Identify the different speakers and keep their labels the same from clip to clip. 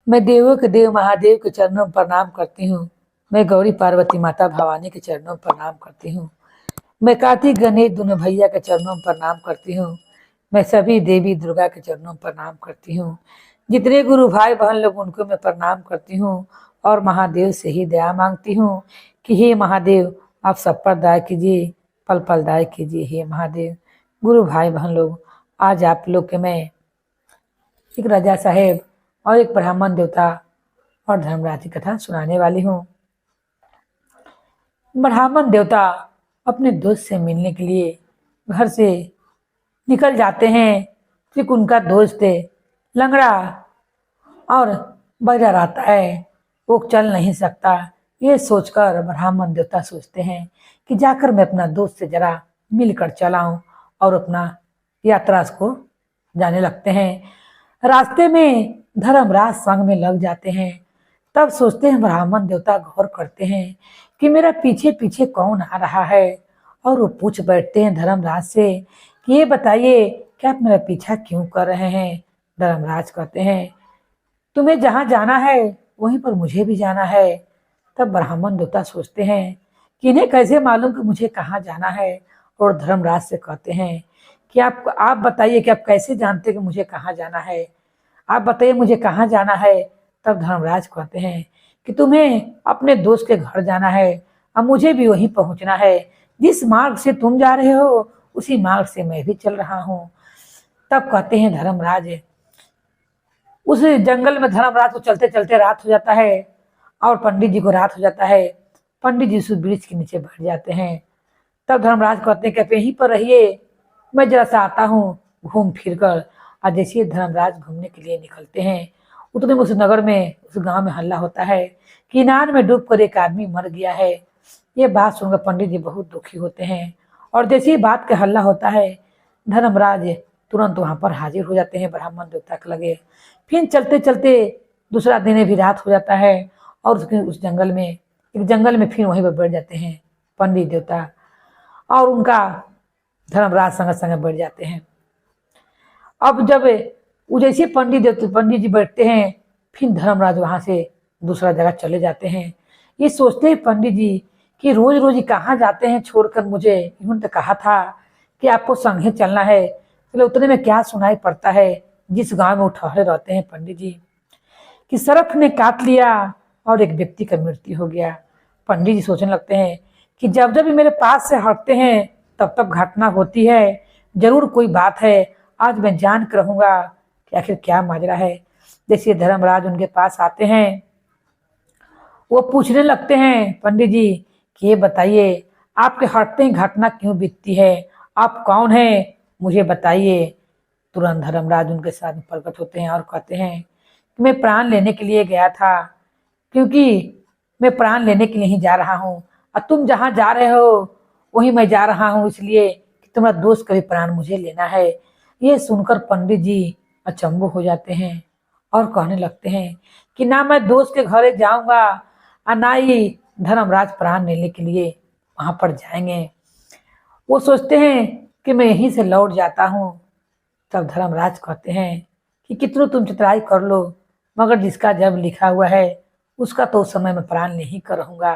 Speaker 1: मैं देवों के देव महादेव के चरणों में प्रणाम करती हूँ। मैं गौरी पार्वती माता भवानी के चरणों में प्रणाम करती हूँ। मैं कार्तिक गणेश दोनों भैया के चरणों में प्रणाम करती हूँ। मैं सभी देवी दुर्गा के चरणों में प्रणाम करती हूँ। जितने गुरु भाई बहन लोग उनको मैं प्रणाम करती हूँ और महादेव से ही दया मांगती हूँ कि हे महादेव आप सब पर दया कीजिए, पल पल दया कीजिए। हे महादेव गुरु भाई बहन लोग, आज आप लोग के मैं एक राजा साहेब और एक ब्राह्मण देवता और धर्मराज की कथा सुनाने वाली हूँ। ब्राह्मण देवता अपने दोस्त से मिलने के लिए घर से निकल जाते हैं। फिर उनका दोस्त लंगड़ा और बहरा रहता है, वो चल नहीं सकता। ये सोचकर ब्राह्मण देवता सोचते हैं कि जाकर मैं अपना दोस्त से जरा मिलकर चलाऊं और अपना यात्रा को जाने लगते हैं। रास्ते में धर्मराज संग में लग जाते हैं। तब सोचते हैं, ब्राह्मण देवता गौर करते हैं कि मेरा पीछे पीछे कौन आ रहा है, और वो पूछ बैठते हैं धर्मराज से कि ये बताइए कि आप मेरा पीछा क्यों कर रहे हैं। धर्मराज कहते हैं, तुम्हें जहाँ जाना है वहीं पर मुझे भी जाना है। तब ब्राह्मण देवता सोचते हैं कि इन्हें कैसे मालूम कि मुझे कहाँ जाना है, और धर्मराज से कहते हैं कि आप बताइए कि आप कैसे जानते कि मुझे कहाँ जाना है, आप बताइए मुझे कहाँ जाना है। तब धर्मराज कहते हैं कि तुम्हें अपने दोस्त के घर जाना है और मुझे भी वहीं पहुंचना है। जिस मार्ग से तुम जा रहे हो उसी मार्ग से मैं भी चल रहा हूँ। तब कहते हैं धर्मराज, उस जंगल में धर्मराज को चलते चलते रात हो जाता है और पंडित जी को रात हो जाता है। पंडित जी उस वृक्ष के नीचे बैठ जाते हैं। तब धर्मराज कहते हैं कि आप यहीं पर रहिए, मैं जरा सा आता हूँ घूम फिर कर। और जैसे धर्मराज घूमने के लिए निकलते हैं, उतने में उस नगर में, उस गांव में हल्ला होता है कि इनार में डूबकर एक आदमी मर गया है। ये बात सुनकर पंडित जी बहुत दुखी होते हैं, और जैसे ही बात का हल्ला होता है धर्मराज तुरंत वहां पर हाजिर हो जाते हैं ब्राह्मण देवता के लगे। फिर चलते चलते दूसरा दिन भी रात हो जाता है, और उस जंगल में, एक जंगल में फिर वहीं पर बैठ जाते हैं पंडित देवता, और उनका धर्मराज संग संग बैठ जाते हैं। अब जब वो जैसे पंडित जी बैठते हैं, फिर धर्मराज वहां से दूसरा जगह चले जाते हैं। ये सोचते हैं पंडित जी कि रोज रोज कहाँ जाते हैं छोड़कर मुझे, इन्होंने तो कहा था कि आपको संगे चलना है। चलो उतने में क्या सुनाई पड़ता है, जिस गांव में वो ठहरे रहते हैं पंडित जी, कि सर्प ने काट लिया और एक व्यक्ति का मृत्यु हो गया। पंडित जी सोचने लगते हैं कि जब जब मेरे पास से हटते हैं तब तब घटना होती है, जरूर कोई बात है, आज मैं जान कर रहूंगा कि आखिर क्या माजरा है। जैसे धर्मराज उनके पास आते हैं, वो पूछने लगते हैं पंडित जी कि ये बताइए आपके हटते ही घटना क्यों बीतती है, आप कौन हैं, मुझे बताइए। तुरंत धर्मराज उनके साथ प्रकट होते हैं और कहते हैं कि मैं प्राण लेने के लिए गया था, क्योंकि मैं प्राण लेने के लिए ही जा रहा हूँ, और तुम जहाँ जा रहे हो वहीं मैं जा रहा हूँ, इसलिए कि तुम्हारा दोस्त का भी प्राण मुझे लेना है। ये सुनकर पंडित जी अचंभो हो जाते हैं और कहने लगते हैं कि ना मैं दोस्त के घरे जाऊंगा और ना ही धर्मराज प्राण लेने के लिए वहां पर जाएंगे। वो सोचते हैं कि मैं यहीं से लौट जाता हूँ। तब धर्मराज कहते हैं कि कितनो तुम चतुराई कर लो, मगर जिसका जब लिखा हुआ है उसका तो उस समय मैं प्राण नहीं करूँगा।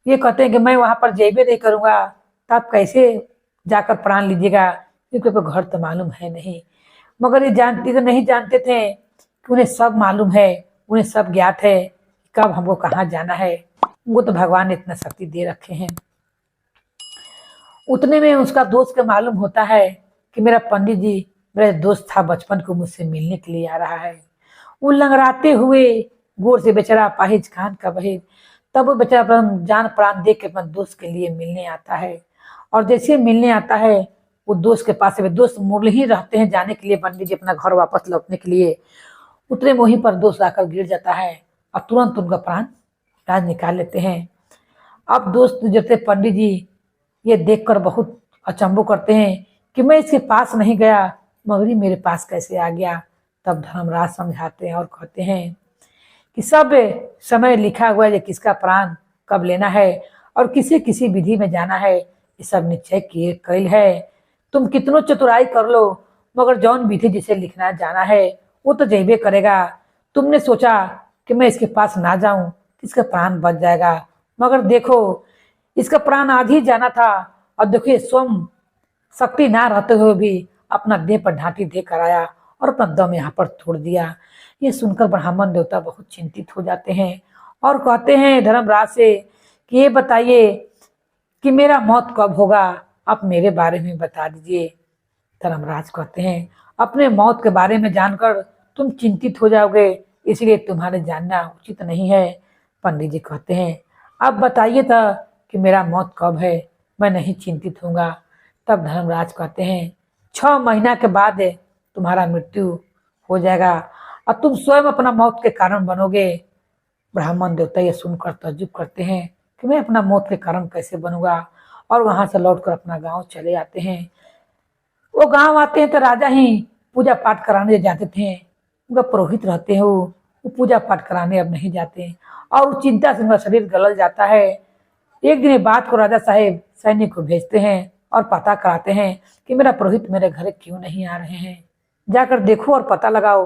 Speaker 1: ये कहते हैं कि मैं वहां पर जेबे नहीं करूँगा, तो आप कैसे जाकर प्राण लीजिएगा, क्योंकि आपको घर तो मालूम है नहीं। मगर ये तो नहीं जानते थे कि उन्हें सब मालूम है, उन्हें सब ज्ञात है कब हमको कहाँ जाना है। वो तो भगवान ने इतना शक्ति दे रखे हैं। उतने में उसका दोस्त को मालूम होता है कि मेरा पंडित जी, मेरा दोस्त था बचपन को, मुझसे मिलने के लिए आ रहा है। वो लंगड़ाते हुए गोर से बेचारा पाहिज खान का बहिर, तब वो बेचारा अपना जान प्राण दे के अपने दोस्त के लिए मिलने आता है। और जैसे मिलने आता है वो दोस्त के पास, दोस्त मुड़ ही रहते हैं जाने के लिए पंडित जी अपना घर वापस लौटने के लिए। उतने में वहीं पर दोस्त आकर गिर जाता है और तुरंत उनका प्राण राज निकाल लेते हैं। अब दोस्त जैसे पंडित जी ये देखकर बहुत अचंभो करते हैं कि मैं इसके पास नहीं गया, मगर ये मेरे पास कैसे आ गया। तब धर्मराज समझाते हैं और कहते हैं कि सब समय लिखा हुआ है, किसका प्राण कब लेना है और किसी किसी विधि में जाना है, ये सब निश्चय किए कैल है। तुम कितनो चतुराई कर लो, मगर जौन विधि जिसे लिखना जाना है वो तो जैबे करेगा। तुमने सोचा कि मैं इसके पास ना जाऊं, इसका प्राण बच जाएगा, मगर देखो इसका प्राण आज ही जाना था। और देखिए स्वयं शक्ति ना रहते हुए भी अपना देह पर ढांटी देकर आया और अपना दम यहाँ पर छोड़ दिया। ये सुनकर ब्राह्मण देवता बहुत चिंतित हो जाते हैं और कहते हैं धर्मराज से कि ये बताइए कि मेरा मौत कब होगा, आप मेरे बारे में बता दीजिए। धर्मराज कहते हैं अपने मौत के बारे में जानकर तुम चिंतित हो जाओगे, इसलिए तुम्हारे जानना उचित नहीं है। पंडित जी कहते हैं अब बताइए था कि मेरा मौत कब है, मैं नहीं चिंतित होऊंगा। तब धर्मराज कहते हैं 6 महीना के बाद तुम्हारा मृत्यु हो जाएगा और तुम स्वयं अपना मौत के कारण बनोगे। ब्राह्मण देवता ये सुनकर ताज्जुब करते हैं कि मैं अपना मौत के कारण कैसे बनूंगा, और वहां से लौटकर अपना गांव चले आते हैं। वो गांव आते हैं तो राजा ही पूजा पाठ कराने जाते थे, उनका पुरोहित रहते हैं वो पूजा पाठ कराने अब नहीं जाते और उस चिंता से उनका शरीर गल जाता है। एक दिन बात को राजा साहेब सैनिक को भेजते हैं और पता कराते हैं कि मेरा पुरोहित मेरे घर क्यों नहीं आ रहे हैं, जाकर देखो और पता लगाओ।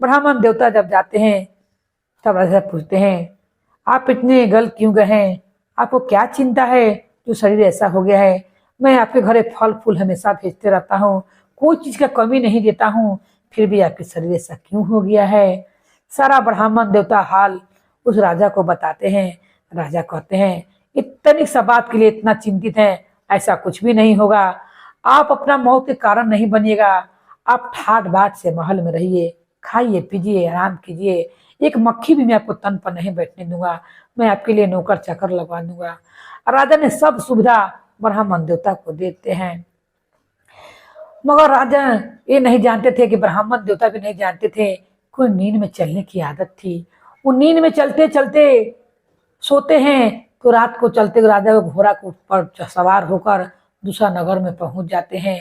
Speaker 1: ब्राह्मण देवता जब जाते हैं तब राजा पूछते हैं आप इतने गल क्यों गए हैं, आपको क्या चिंता है जो शरीर ऐसा हो गया है। मैं आपके घरे फल फूल हमेशा भेजते रहता हूँ, कोई चीज का कमी नहीं देता हूँ, फिर भी आपके शरीर ऐसा क्यों हो गया है। सारा ब्राह्मण देवता हाल उस राजा को बताते हैं। राजा कहते हैं इतनी सा बात के लिए इतना चिंतित है, ऐसा कुछ भी नहीं होगा, आप अपना मौत के कारण नहीं बनिएगा, आप ठाट बाट से महल में रहिए, खाइए पीजिए आराम कीजिए, एक मक्खी भी मैं आपको तन पर नहीं बैठने दूंगा, मैं आपके लिए नौकर चाकर लगवा दूंगा। राजा ने सब सुविधा ब्राह्मण देवता को देते हैं, मगर राजा ये नहीं जानते थे कि ब्राह्मण देवता भी नहीं जानते थे कोई नींद में चलने की आदत थी। वो नींद में चलते चलते सोते हैं तो रात को चलते राजा को घोड़ा के ऊपर सवार होकर दूसरा नगर में पहुंच जाते हैं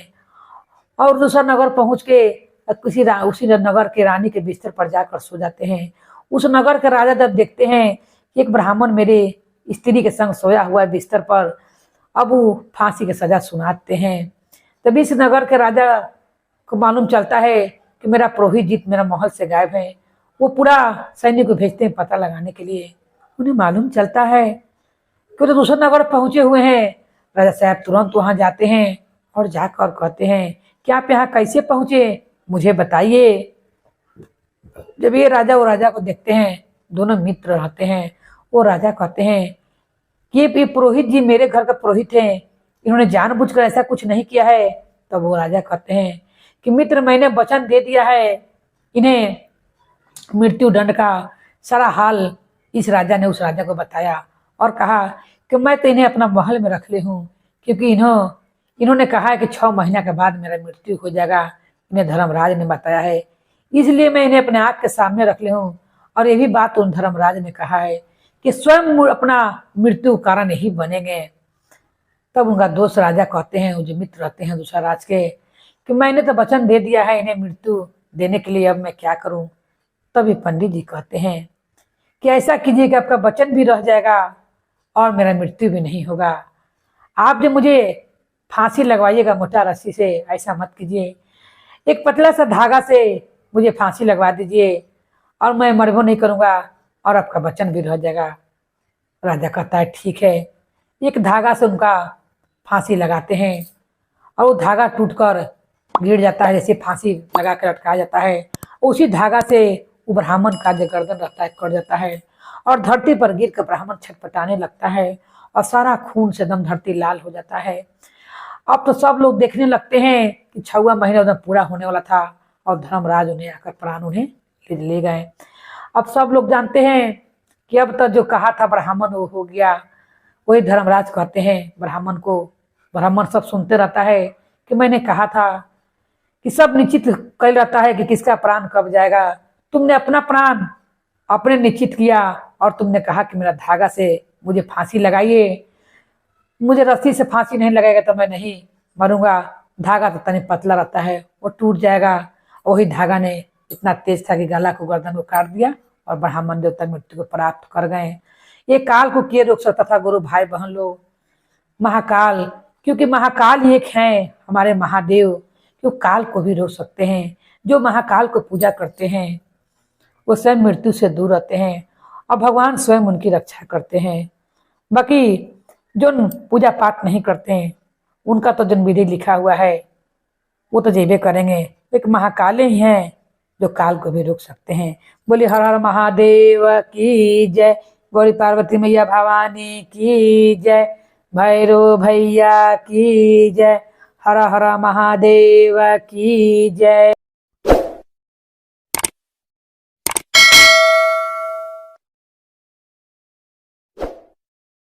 Speaker 1: और दूसरा नगर पहुंच के उसी नगर के रानी के बिस्तर पर जाकर सो जाते हैं। उस नगर के राजा जब देखते हैं कि एक ब्राह्मण मेरे स्त्री के संग सोया हुआ है बिस्तर पर, अब वो फांसी की सजा सुनाते हैं। तभी इस नगर के राजा को मालूम चलता है कि मेरा पुरोहित जी मेरा महल से गायब है। वो पूरा सैनिक को भेजते हैं पता लगाने के लिए। उन्हें मालूम चलता है कि तो दूसरे नगर पहुंचे हुए हैं। राजा साहब तुरंत वहां जाते हैं और जाकर कहते हैं कि आप यहाँ कैसे पहुंचे, मुझे बताइए। जब ये राजा वो राजा को देखते हैं, दोनों मित्र रहते हैं, वो राजा कहते हैं कि ये पुरोहित जी मेरे घर का पुरोहित हैं, इन्होंने जानबूझकर ऐसा कुछ नहीं किया है। तब वो राजा कहते हैं कि मित्र मैंने वचन दे दिया है, इन्हें मृत्यु दंड का सारा हाल इस राजा ने उस राजा को बताया और कहा कि मैं तो इन्हें अपना महल में रख ले हूँ, क्योंकि इन्होंने कहा है कि 6 महीना के बाद मेरा मृत्यु हो जाएगा, इन्हें धर्मराज ने बताया है, इसलिए मैं इन्हें अपने आँख के सामने रख ले हूँ। और ये भी बात उन धर्मराज ने कहा है कि स्वयं अपना मृत्यु कारण ही बनेंगे। तब उनका दोस्त राजा कहते हैं, वो जो मित्र रहते हैं दूसरा राज के, कि मैंने तो वचन दे दिया है इन्हें मृत्यु देने के लिए, अब मैं क्या करूं। तभी पंडित जी कहते हैं कि ऐसा कीजिए कि आपका वचन भी रह जाएगा और मेरा मृत्यु भी नहीं होगा। आप जो मुझे फांसी लगवाइएगा मोटा रस्सी से, ऐसा मत कीजिए, एक पतला सा धागा से मुझे फांसी लगवा दीजिए और मैं मरबो नहीं करूंगा और आपका वचन भी रह जाएगा। राजा कहता है ठीक है। एक धागा से उनका फांसी लगाते हैं और वो धागा टूटकर गिर जाता है, जैसे फांसी लगा कर लटकाया जाता है, उसी धागा से वो ब्राह्मण का जो गर्दन रहता है कट जाता है और धरती पर गिर कर ब्राह्मण छटपटाने लगता है और सारा खून से एकदम धरती लाल हो जाता है। अब तो सब लोग देखने लगते हैं कि 6वां महीना उधर पूरा होने वाला था और धर्मराज उन्हें आकर प्राण उन्हें ले गए। अब सब लोग जानते हैं कि अब तक जो कहा था ब्राह्मण वो हो गया। वही धर्मराज कहते हैं ब्राह्मण को, ब्राह्मण सब सुनते रहता है कि मैंने कहा था कि सब निश्चित कर रहता है कि किसका प्राण कब जाएगा, तुमने अपना प्राण अपने निश्चित किया और तुमने कहा कि मेरा धागा से मुझे फांसी लगाइए, मुझे रस्सी से फांसी नहीं लगाएगा तो मैं नहीं मरूंगा। धागा तो तनी पतला रहता है, वो टूट जाएगा। वही धागा ने इतना तेज था कि गला को गर्दन को काट दिया और ब्राह्मण देवता मृत्यु को प्राप्त कर गए। ये काल को किए रोक सकता था गुरु भाई बहन लोग, महाकाल, क्योंकि महाकाल ही एक हैं हमारे महादेव, जो काल को भी रोक सकते हैं। जो महाकाल को पूजा करते हैं वो स्वयं मृत्यु से दूर रहते हैं और भगवान स्वयं उनकी रक्षा करते हैं। बाकी जो पूजा पाठ नहीं करते हैं उनका तो जन्म विधि लिखा हुआ है, वो तो जेबे करेंगे। एक महाकाले ही हैं जो काल को भी रोक सकते हैं। बोले हर हर महादेव की जय, गौरी पार्वती मैया भवानी की जय, भैरव भैया की जय, हर हर महादेव की जय।